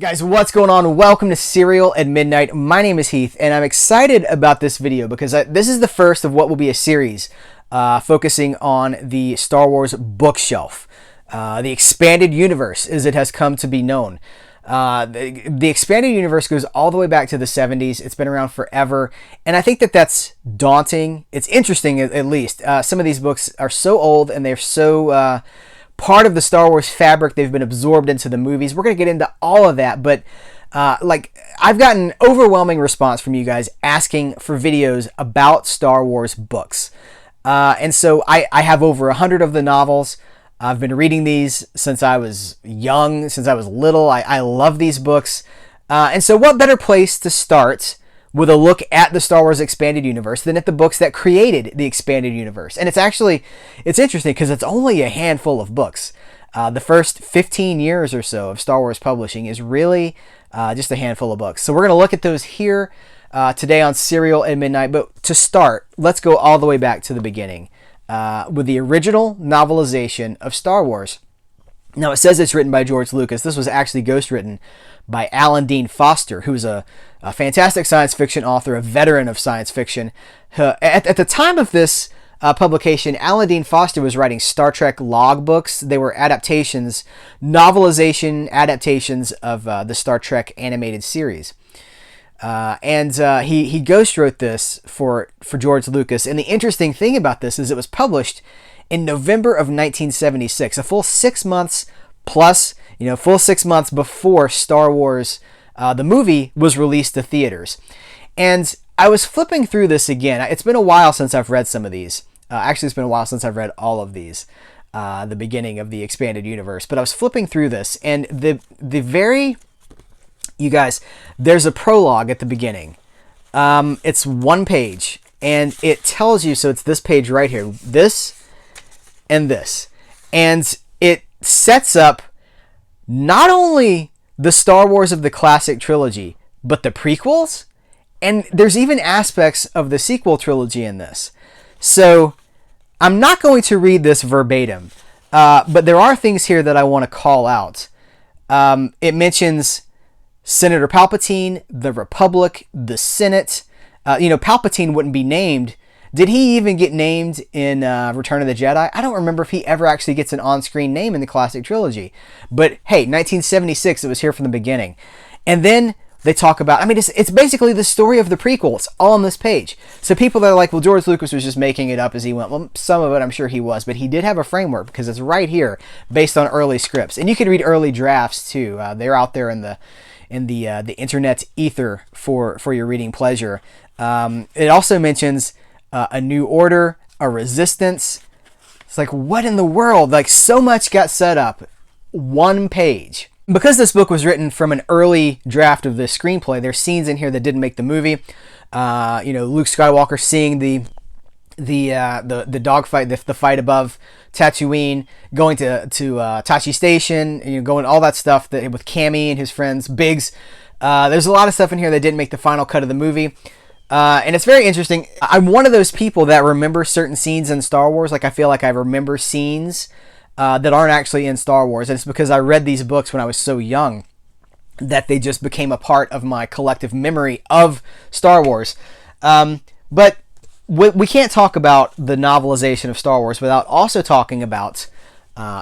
Guys, what's going on? Welcome to Serial at Midnight. My name is Heath, and I'm excited about this video because this is the first of what will be a series focusing on the Star Wars bookshelf, the expanded universe as it has come to be known. The expanded universe goes all the way back to the 70s. It's been around forever, and I think that that's daunting. It's interesting, at least. Some of these books are so old, and they're so part of the Star Wars fabric. They've been absorbed into the movies. We're going to get into all of that, but I've gotten overwhelming response from you guys asking for videos about Star Wars books. And so I have over 100 of the novels. I've been reading these since I was young, since I was little. I love these books. And so what better place to start with a look at the Star Wars expanded universe than at the books that created the expanded universe. And it's interesting because it's only a handful of books. The first 15 years or so of Star Wars publishing is really just a handful of books. So we're going to look at those here today on Serial at Midnight. But to start, let's go all the way back to the beginning with the original novelization of Star Wars. Now, it says it's written by George Lucas. This was actually ghostwritten by Alan Dean Foster, who's a fantastic science fiction author, a veteran of science fiction. At the time of this publication, Alan Dean Foster was writing Star Trek log books. They were adaptations, novelization adaptations of the Star Trek animated series. And he ghostwrote this for George Lucas. And the interesting thing about this is it was published in November of 1976, a full 6 months plus, full 6 months before Star Wars, the movie, was released to theaters. And I was flipping through this again. It's been a while since I've read some of these. Actually, it's been a while since I've read all of these, the beginning of the expanded universe. But I was flipping through this, and you guys, there's a prologue at the beginning. It's one page, and it tells you, so it's this page right here, this and this. And it sets up not only the Star Wars of the classic trilogy, but the prequels, and there's even aspects of the sequel trilogy in this. So I'm not going to read this verbatim, but there are things here that I want to call out. It mentions Senator Palpatine, the Republic, the Senate. Palpatine wouldn't be named. Did he even get named in Return of the Jedi? I don't remember if he ever actually gets an on-screen name in the classic trilogy. But hey, 1976, it was here from the beginning. And then they talk about, it's basically the story of the prequel. It's all on this page. So people that are like, well, George Lucas was just making it up as he went. Well, some of it I'm sure he was, but he did have a framework because it's right here based on early scripts. And you can read early drafts too. They're out there in the internet ether for your reading pleasure. It also mentions a new order, a resistance. It's like, what in the world? Like, so much got set up. One page. Because this book was written from an early draft of the screenplay, there's scenes in here that didn't make the movie. Luke Skywalker seeing the dogfight, the fight above Tatooine, going to Tachi Station, going all that stuff that with Cammy and his friends, Biggs. There's a lot of stuff in here that didn't make the final cut of the movie. And it's very interesting. I'm one of those people that remember certain scenes in Star Wars. Like, I feel like I remember scenes that aren't actually in Star Wars. And it's because I read these books when I was so young that they just became a part of my collective memory of Star Wars. But we can't talk about the novelization of Star Wars without also talking about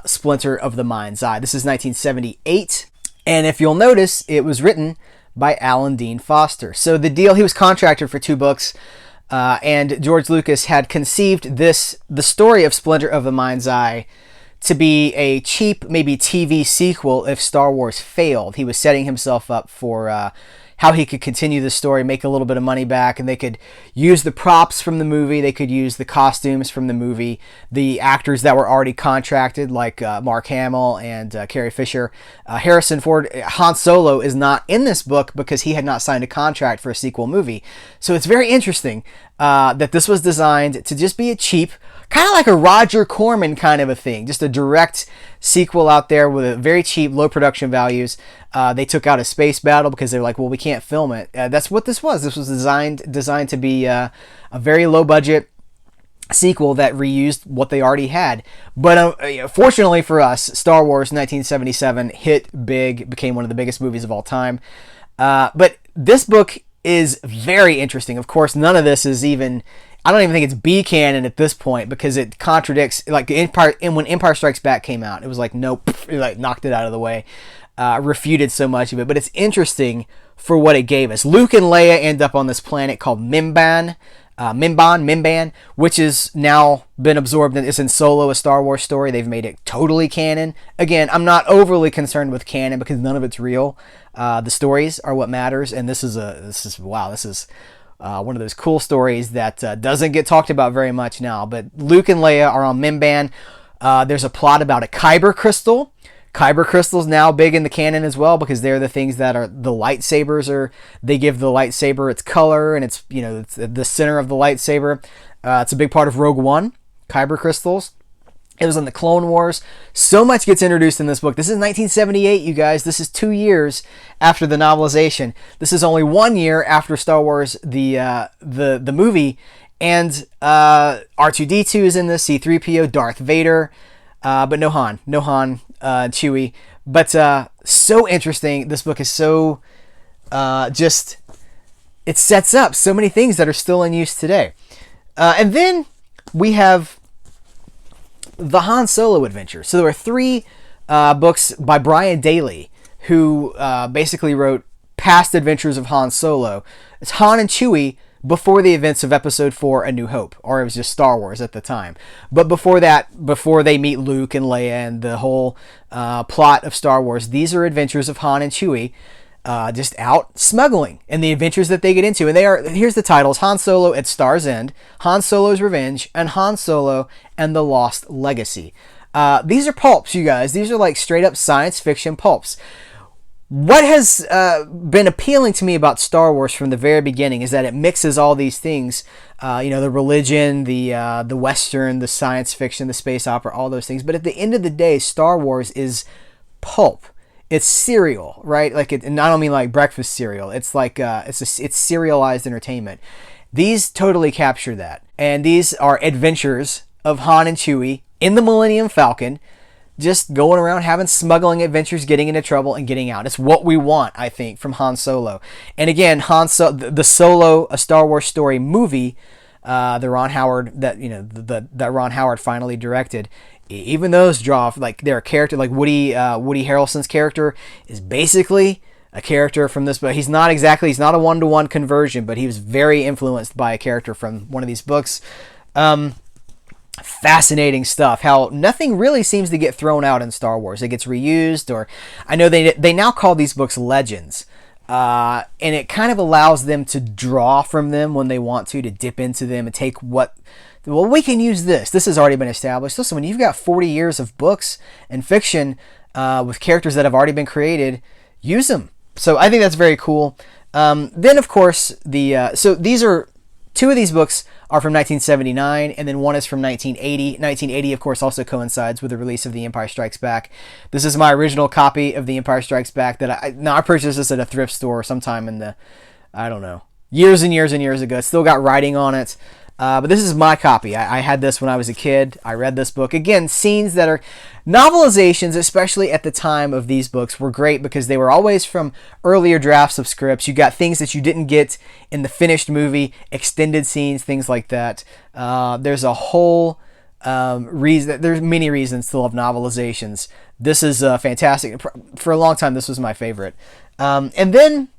Splinter of the Mind's Eye. This is 1978. And if you'll notice, it was written by Alan Dean Foster. So the deal, he was contracted for 2 books, and George Lucas had conceived the story of Splinter of the Mind's Eye to be a cheap, maybe TV sequel if Star Wars failed. He was setting himself up for how he could continue the story, make a little bit of money back, and they could use the props from the movie, they could use the costumes from the movie, the actors that were already contracted, like Mark Hamill and Carrie Fisher. Harrison Ford, Han Solo, is not in this book because he had not signed a contract for a sequel movie. So it's very interesting that this was designed to just be a cheap, kind of like a Roger Corman kind of a thing, just a direct sequel out there with a very cheap, low production values. They took out a space battle because they're like, well, we can't film it. That's what this was. This was designed to be a very low budget, sequel that reused what they already had. But fortunately for us, Star Wars 1977 hit big, became one of the biggest movies of all time. But this book is very interesting. Of course, none of this is even, I don't even think it's B canon at this point, because it contradicts, like Empire, and when Empire Strikes Back came out, it was like, nope, it like knocked it out of the way, refuted so much of it. But it's interesting for what it gave us. Luke and Leia end up on this planet called Mimban, which is now been absorbed in, it's in Solo, a Star Wars story. They've made it totally canon. Again, I'm not overly concerned with canon because none of it's real. The stories are what matters, and this is one of those cool stories that doesn't get talked about very much now. But Luke and Leia are on Mimban. There's a plot about a Kyber crystal. Kyber crystals now big in the canon as well, because they're the things that are the lightsabers, or they give the lightsaber its color, and it's, it's the center of the lightsaber. It's a big part of Rogue One, Kyber crystals. It was in the Clone Wars. So much gets introduced in this book. This is 1978, you guys. This is 2 years after the novelization. This is only 1 year after Star Wars, the movie. And R2-D2 is in this, C-3PO, Darth Vader, but no Han, Chewie. But so interesting. This book is so it sets up so many things that are still in use today. And then we have the Han Solo adventure. So there were 3 books by Brian Daley, who basically wrote past adventures of Han Solo. It's Han and Chewie before the events of Episode 4, A New Hope, or it was just Star Wars at the time. But before that, before they meet Luke and Leia and the whole plot of Star Wars, these are adventures of Han and Chewie just out smuggling, and the adventures that they get into. And here's the titles: Han Solo at Star's End, Han Solo's Revenge, and Han Solo and the Lost Legacy. These are pulps, you guys. These are like straight up science fiction pulps. What has been appealing to me about Star Wars from the very beginning is that it mixes all these things, the religion, the Western, the science fiction, the space opera, all those things. But at the end of the day, Star Wars is pulp. It's cereal, right? And I don't mean like breakfast cereal. It's like it's serialized entertainment. These totally capture that, and these are adventures of Han and Chewie in the Millennium Falcon, just going around having smuggling adventures, getting into trouble and getting out. It's what we want, I think, from Han Solo. And again, the Solo, a Star Wars story movie, the Ron Howard that Ron Howard finally directed. Even those draw like their character, like Woody Harrelson's character is basically a character from this book. He's not a 1-to-1 conversion, but he was very influenced by a character from one of these books. Fascinating stuff. How nothing really seems to get thrown out in Star Wars. It gets reused, or I know they now call these books legends, and it kind of allows them to draw from them when they want to dip into them and take we can use this. This has already been established. Listen, when you've got 40 years of books and fiction with characters that have already been created, use them. So I think that's very cool. Then, of course, so these are 2 of these books are from 1979, and then one is from 1980. 1980, of course, also coincides with the release of The Empire Strikes Back. This is my original copy of The Empire Strikes Back that I purchased this at a thrift store sometime in the, I don't know, years and years and years ago. It's still got writing on it. But this is my copy. I had this when I was a kid. I read this book. Again, scenes that are novelizations, especially at the time of these books, were great because they were always from earlier drafts of scripts. You got things that you didn't get in the finished movie, extended scenes, things like that. There's a whole reason. There's many reasons to love novelizations. This is fantastic. For a long time, this was my favorite. And then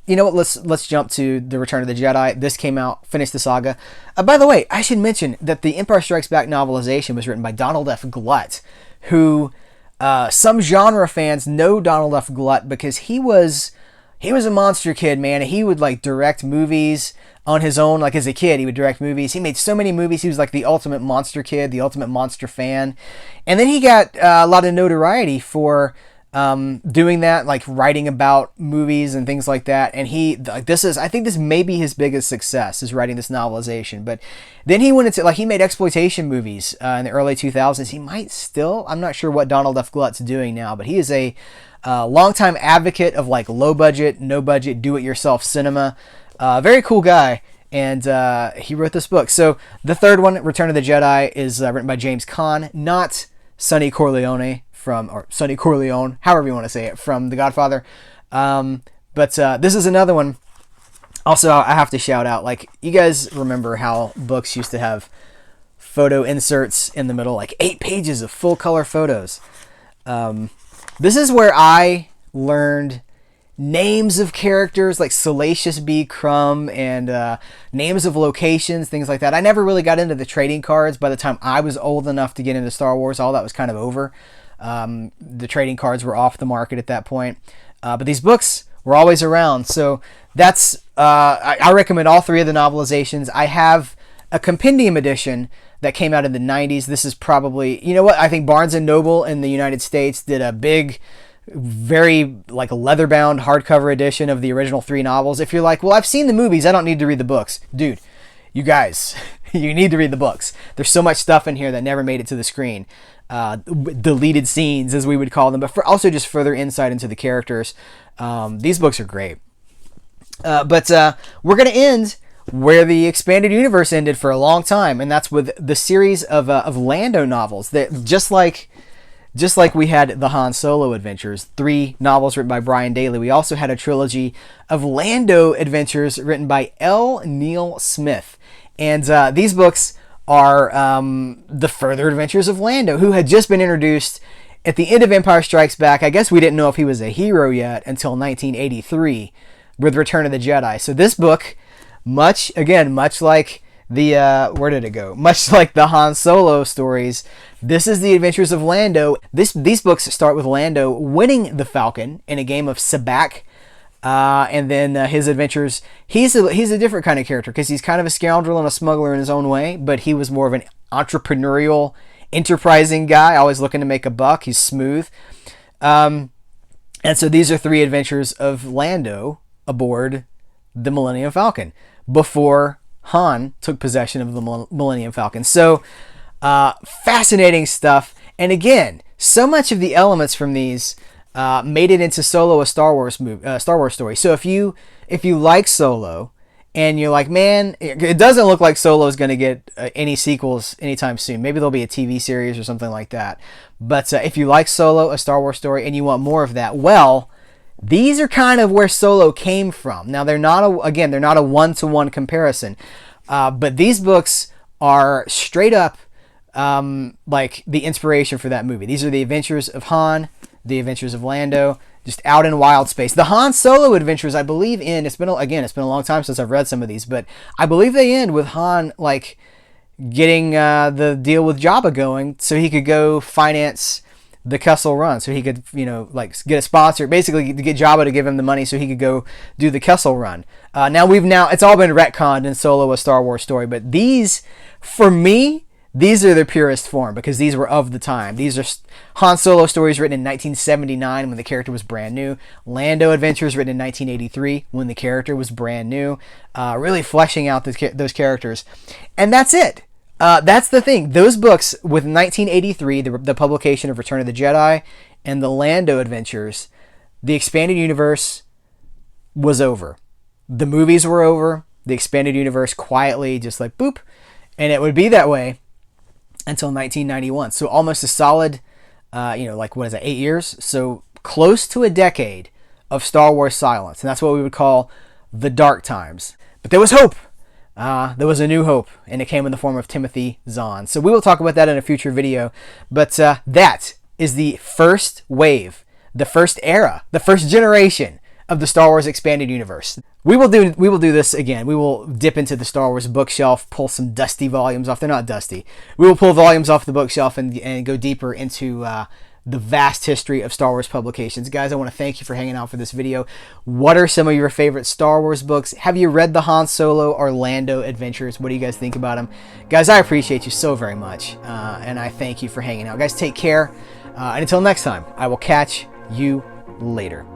you know what? Let's jump to The Return of the Jedi. This came out, finished the saga. By the way, I should mention that the Empire Strikes Back novelization was written by Donald F. Glut, who some genre fans know Donald F. Glut because he was a monster kid, man. He would like direct movies on his own. Like as a kid, he would direct movies. He made so many movies. He was like the ultimate monster kid, the ultimate monster fan. And then he got a lot of notoriety for doing that, like writing about movies and things like that. And I think this may be his biggest success, is writing this novelization. But then he went into, he made exploitation movies in the early 2000s. He might still, I'm not sure what Donald F. Glut's doing now, but he is a longtime advocate of like low budget, no budget, do it yourself cinema. Very cool guy. and he wrote this book. So the third one, Return of the Jedi, is written by James Caan, not Sonny Corleone or Sonny Corleone, however you want to say it, from The Godfather. But this is another one. Also, I have to shout out, like, you guys remember how books used to have photo inserts in the middle, like 8 pages of full color photos. This is where I learned names of characters like Salacious B. Crumb and names of locations, things like that. I never really got into the trading cards. By the time I was old enough to get into Star Wars, all that was kind of over. The trading cards were off the market at that point. But these books were always around. So that's I recommend all 3 of the novelizations. I have a compendium edition that came out in the 90s. This is probably, you know what, I think Barnes & Noble in the United States did a big, very like leather-bound hardcover edition of the original 3 novels. If you're like, well, I've seen the movies, I don't need to read the books. Dude, you guys, you need to read the books. There's so much stuff in here that never made it to the screen. Deleted scenes, as we would call them, but also just further insight into the characters. These books are great. But we're going to end where the expanded universe ended for a long time, and that's with the series of Lando novels. That just like we had the Han Solo adventures, 3 novels written by Brian Daley, we also had a trilogy of Lando adventures written by L. Neil Smith. And these books are the further adventures of Lando, who had just been introduced at the end of Empire Strikes Back. I guess we didn't know if he was a hero yet until 1983 with Return of the Jedi. So this book, much like the where did it go? Much like the Han Solo stories, this is the adventures of Lando. These books start with Lando winning the Falcon in a game of Sabacc, and then his adventures. He's a different kind of character because he's kind of a scoundrel and a smuggler in his own way, but he was more of an entrepreneurial, enterprising guy, always looking to make a buck. He's smooth, and so these are 3 adventures of Lando aboard the Millennium Falcon before Han took possession of the Millennium Falcon. So fascinating stuff. And again, so much of the elements from these made it into Solo, a Star Wars story. So if you like Solo and you're like, man, it doesn't look like Solo is going to get any sequels anytime soon. Maybe there'll be a TV series or something like that. But if you like Solo, a Star Wars story, and you want more of that, well, these are kind of where Solo came from. Now, they're not a 1-to-1 comparison, but these books are straight up like the inspiration for that movie. These are the adventures of Han, the adventures of Lando, just out in wild space. The Han Solo adventures, I believe, it's been a long time since I've read some of these, but I believe they end with Han like getting the deal with Jabba going so he could go finance the Kessel Run, so he could, like get a sponsor, basically to get Jabba to give him the money so he could go do the Kessel Run. Now it's all been retconned in Solo, a Star Wars story, but these, for me, these are the purest form because these were of the time. These are Han Solo stories written in 1979 when the character was brand new. Lando adventures written in 1983 when the character was brand new. Really fleshing out those characters. And that's it. That's the thing. Those books with 1983, the publication of Return of the Jedi, and the Lando adventures, the expanded universe was over. The movies were over. The expanded universe quietly just like boop. And it would be that way until 1991. So almost a solid, 8 years? So close to a decade of Star Wars silence. And that's what we would call the dark times. But there was hope. There was a new hope, and it came in the form of Timothy Zahn. So we will talk about that in a future video. But that is the first wave, the first era, the first generation of the Star Wars expanded universe. We will do this again. We will dip into the Star Wars bookshelf, pull some dusty volumes off. They're not dusty. We will pull volumes off the bookshelf and go deeper into the vast history of Star Wars publications. Guys, I want to thank you for hanging out for this video. What are some of your favorite Star Wars books? Have you read the Han Solo or Lando adventures? What do you guys think about them? Guys, I appreciate you so very much, and I thank you for hanging out. Guys, take care, and until next time, I will catch you later.